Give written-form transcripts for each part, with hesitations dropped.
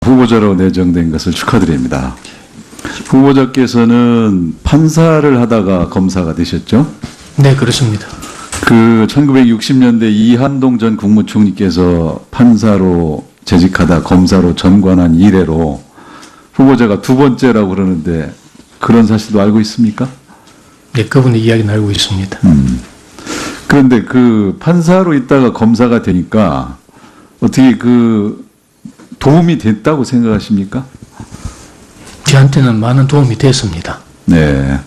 후보자로 내정된 것을 축하드립니다. 후보자께서는 판사를 하다가 검사가 되셨죠? 네, 그렇습니다. 그 1960년대 이한동 전 국무총리께서 판사로 재직하다 검사로 전관한 이래로 후보자가 두 번째라고 그러는데 그런 사실도 알고 있습니까? 네, 그분의 이야기는 알고 있습니다. 그런데 그 판사로 있다가 검사가 되니까 어떻게 그 도움이 됐다고 생각하십니까? 저한테는 많은 도움이 됐습니다. 네.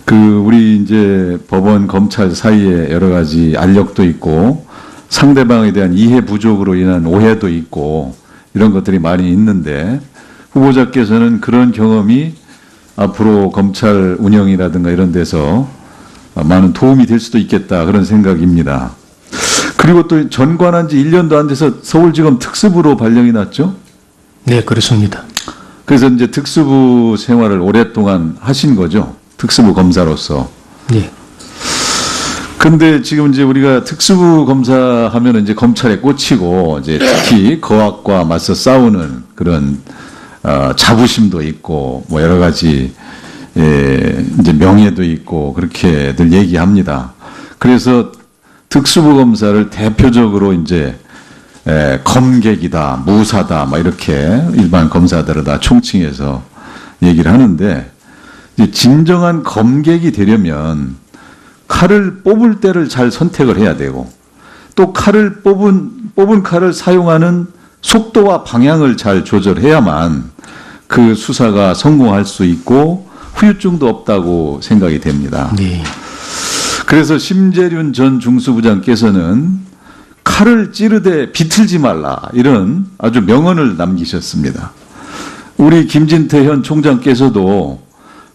그 우리 이제 법원 검찰 사이에 여러 가지 알력도 있고 상대방에 대한 이해 부족으로 인한 오해도 있고 이런 것들이 많이 있는데 후보자께서는 그런 경험이 앞으로 검찰 운영이라든가 이런 데서 많은 도움이 될 수도 있겠다 그런 생각입니다. 그리고 또 전관한 지 1년도 안 돼서 서울지검 특수부로 발령이 났죠? 네, 그렇습니다. 그래서 이제 특수부 생활을 오랫동안 하신 거죠? 특수부 검사로서. 네. 근데 지금 이제 우리가 특수부 검사하면 이제 검찰에 꽂히고 이제 특히 거악과 맞서 싸우는 그런 자부심도 있고 뭐 여러 가지 이제 명예도 있고 그렇게들 얘기합니다. 그래서 특수부 검사를 대표적으로 이제 검객이다, 무사다, 막 이렇게 일반 검사들을 다 총칭해서 얘기를 하는데 이제 진정한 검객이 되려면 칼을 뽑을 때를 잘 선택을 해야 되고 또 칼을 뽑은 칼을 사용하는 속도와 방향을 잘 조절해야만 그 수사가 성공할 수 있고 후유증도 없다고 생각이 됩니다. 네. 그래서 심재륜 전 중수부장께서는 칼을 찌르되 비틀지 말라 이런 아주 명언을 남기셨습니다. 우리 김진태 현 총장께서도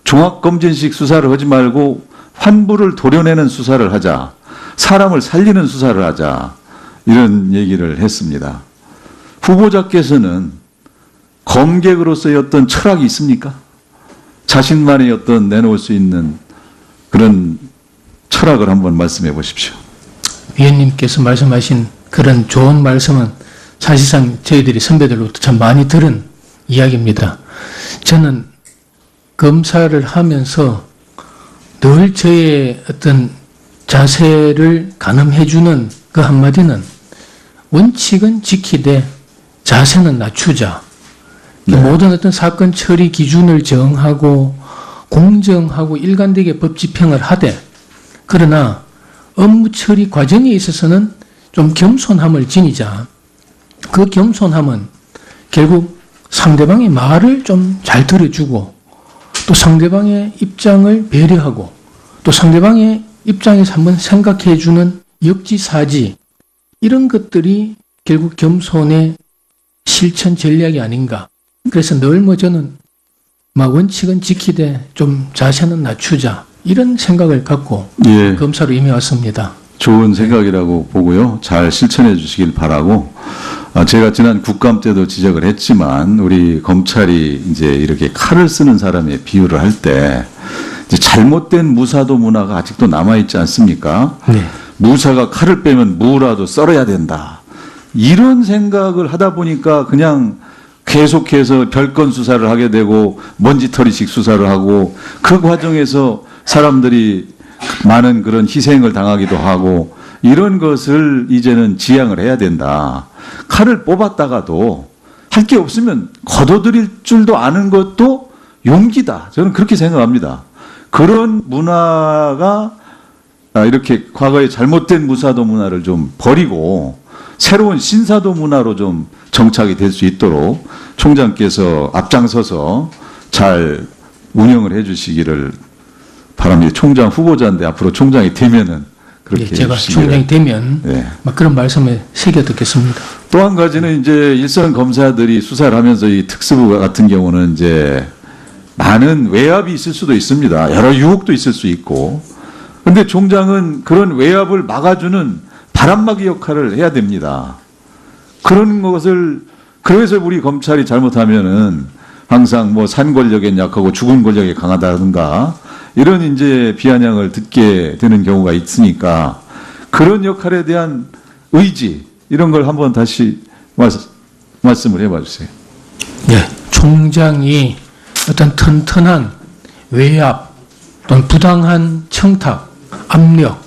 종합검진식 수사를 하지 말고 환부를 도려내는 수사를 하자, 사람을 살리는 수사를 하자 이런 얘기를 했습니다. 후보자께서는 검객으로서의 어떤 철학이 있습니까? 자신만의 어떤 내놓을 수 있는 그런 철학을 한번 말씀해 보십시오. 위원님께서 말씀하신 그런 좋은 말씀은 사실상 저희들이 선배들로부터 참 많이 들은 이야기입니다. 저는 검사를 하면서 늘 저의 어떤 자세를 가늠해주는 그 한마디는 원칙은 지키되 자세는 낮추자. 네. 모든 어떤 사건 처리 기준을 정하고 공정하고 일관되게 법 집행을 하되 그러나 업무 처리 과정에 있어서는 좀 겸손함을 지니자. 그 겸손함은 결국 상대방의 말을 좀 잘 들어주고 또 상대방의 입장을 배려하고 또 상대방의 입장에서 한번 생각해 주는 역지사지 이런 것들이 결국 겸손의 실천 전략이 아닌가. 그래서 늘 뭐 저는 원칙은 지키되 좀 자세는 낮추자 이런 생각을 갖고 예. 검사로 임해왔습니다. 좋은 생각이라고 보고요. 잘 실천해 주시길 바라고. 제가 지난 국감 때도 지적을 했지만 우리 검찰이 이제 이렇게 칼을 쓰는 사람의 비유를 할 때 이제 잘못된 무사도 문화가 아직도 남아 있지 않습니까? 네. 무사가 칼을 빼면 무라도 썰어야 된다. 이런 생각을 하다 보니까 그냥 계속해서 별건 수사를 하게 되고 먼지털이식 수사를 하고 그 과정에서 사람들이 많은 그런 희생을 당하기도 하고 이런 것을 이제는 지양을 해야 된다. 칼을 뽑았다가도 할 게 없으면 걷어들일 줄도 아는 것도 용기다. 저는 그렇게 생각합니다. 그런 문화가 이렇게 과거의 잘못된 무사도 문화를 좀 버리고 새로운 신사도 문화로 좀 정착이 될 수 있도록 총장께서 앞장서서 잘 운영을 해 주시기를 바랍니다. 총장 후보자인데 앞으로 총장이 되면은 그렇게 네, 제가 해주시기를. 총장이 되면 네. 그런 말씀을 새겨 듣겠습니다. 또 한 가지는 이제 일선 검사들이 수사를 하면서 이 특수부 같은 경우는 이제 많은 외압이 있을 수도 있습니다. 여러 유혹도 있을 수 있고. 근데 총장은 그런 외압을 막아주는 바람막이 역할을 해야 됩니다. 그런 것을, 그래서 우리 검찰이 잘못하면은 항상 뭐 산 권력엔 약하고 죽은 권력에 강하다든가 이런 이제 비아냥을 듣게 되는 경우가 있으니까 그런 역할에 대한 의지 이런 걸 한번 다시 말씀을 해봐 주세요. 예, 총장이 어떤 튼튼한 외압 또는 부당한 청탁, 압력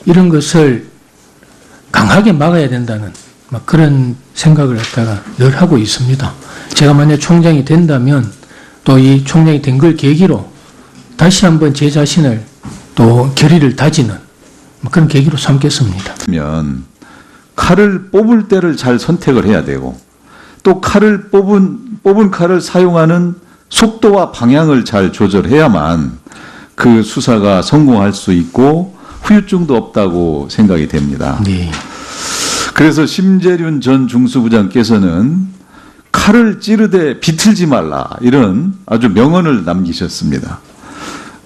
이런 것을 강하게 막아야 된다는 그런 생각을 갖다가 늘 하고 있습니다. 제가 만약 총장이 된다면 또 이 총장이 된 걸 계기로 다시 한번 제 자신을 또 결의를 다지는 그런 계기로 삼겠습니다. 면 칼을 뽑을 때를 잘 선택을 해야 되고 또 칼을 뽑은 칼을 사용하는 속도와 방향을 잘 조절해야만 그 수사가 성공할 수 있고 후유증도 없다고 생각이 됩니다. 네. 그래서 심재륜 전 중수부장께서는 칼을 찌르되 비틀지 말라 이런 아주 명언을 남기셨습니다.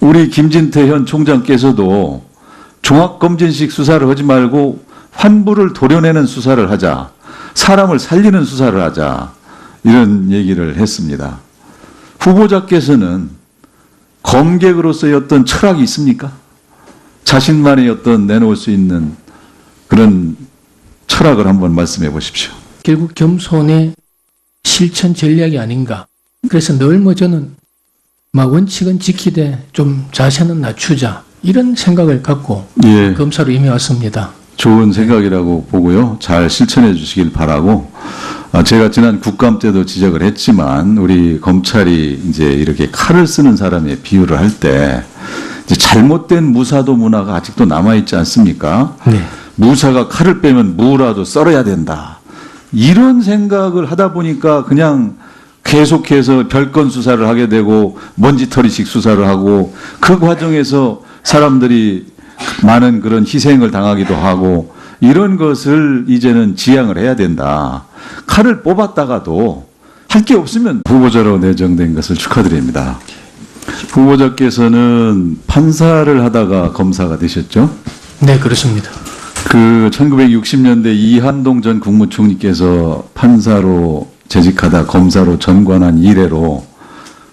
우리 김진태 현 총장께서도 종합검진식 수사를 하지 말고 환부를 도려내는 수사를 하자, 사람을 살리는 수사를 하자 이런 얘기를 했습니다. 후보자께서는 검객으로서의 어떤 철학이 있습니까? 자신만의 어떤 내놓을 수 있는 그런 철학을 한번 말씀해 보십시오. 결국 겸손의 실천 전략이 아닌가. 그래서 늘 저는 원칙은 지키되 좀 자세는 낮추자 이런 생각을 갖고 예, 검사로 임해왔습니다. 좋은 생각이라고 보고요. 잘 실천해 주시길 바라고. 제가 지난 국감 때도 지적을 했지만 우리 검찰이 이제 이렇게 칼을 쓰는 사람의 비유를 할 때 잘못된 무사도 문화가 아직도 남아 있지 않습니까? 네. 무사가 칼을 빼면 무라도 썰어야 된다. 이런 생각을 하다 보니까 그냥 계속해서 별건 수사를 하게 되고 먼지털이식 수사를 하고 그 과정에서 사람들이 많은 그런 희생을 당하기도 하고 이런 것을 이제는 지양을 해야 된다. 칼을 뽑았다가도 할 게 없으면 후보자로 내정된 것을 축하드립니다. 후보자께서는 판사를 하다가 검사가 되셨죠? 네, 그렇습니다. 그 1960년대 이한동 전 국무총리께서 판사로 재직하다 검사로 전관한 이래로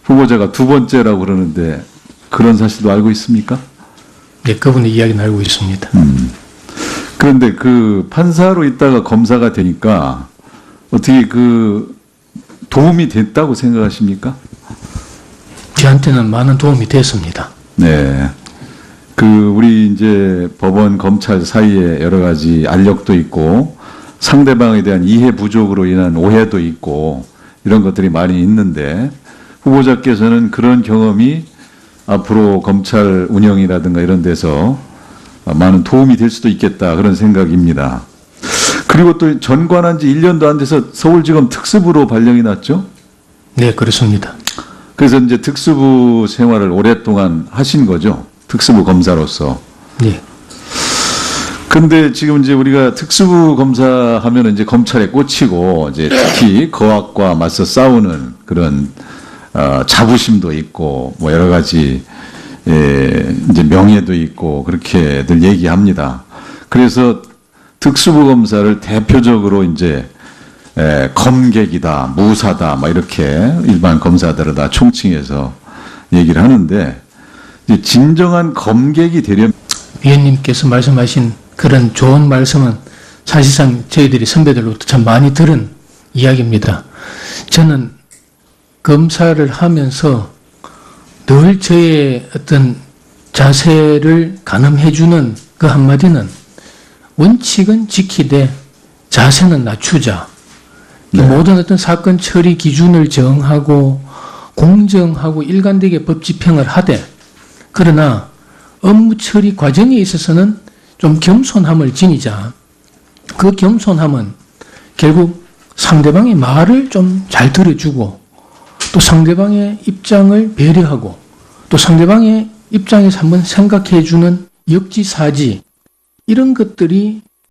후보자가 두 번째라고 그러는데 그런 사실도 알고 있습니까? 네, 그분의 이야기는 알고 있습니다. 그런데 그 판사로 있다가 검사가 되니까 어떻게 그 도움이 됐다고 생각하십니까? 저한테는 많은 도움이 됐습니다. 네. 그 우리 이제 법원 검찰 사이에 여러 가지 알력도 있고 상대방에 대한 이해 부족으로 인한 오해도 있고 이런 것들이 많이 있는데 후보자께서는 그런 경험이 앞으로 검찰 운영이라든가 이런 데서 많은 도움이 될 수도 있겠다 그런 생각입니다. 그리고 또 전관한 지 1년도 안 돼서 서울지검 특수부로 발령이 났죠? 네, 그렇습니다. 그래서 이제 특수부 생활을 오랫동안 하신 거죠? 특수부 검사로서. 네. 근데 지금 이제 우리가 특수부 검사 하면은 이제 검찰에 꽂히고 이제 특히 거악과 맞서 싸우는 그런 자부심도 있고 뭐 여러 가지 이제 명예도 있고 그렇게들 얘기합니다. 그래서 특수부 검사를 대표적으로 이제 검객이다, 무사다, 막 이렇게 일반 검사들을 다 총칭해서 얘기를 하는데 이제 진정한 검객이 되려면 위원님께서 말씀하신 그런 좋은 말씀은 사실상 저희들이 선배들로부터 참 많이 들은 이야기입니다. 저는 검사를 하면서 늘 저의 어떤 자세를 가늠해주는 그 한마디는 원칙은 지키되 자세는 낮추자. 네. 모든 어떤 사건 처리 기준을 정하고 공정하고 일관되게 법 집행을 하되 그러나 업무 처리 과정에 있어서는 좀 겸손함을 지니자. 그 겸손함은 결국 상대방의 말을 좀 잘 들어주고 또 상대방의 입장을 배려하고 또 상대방의 입장에서 한번 생각해 주는 역지사지 이런 것들이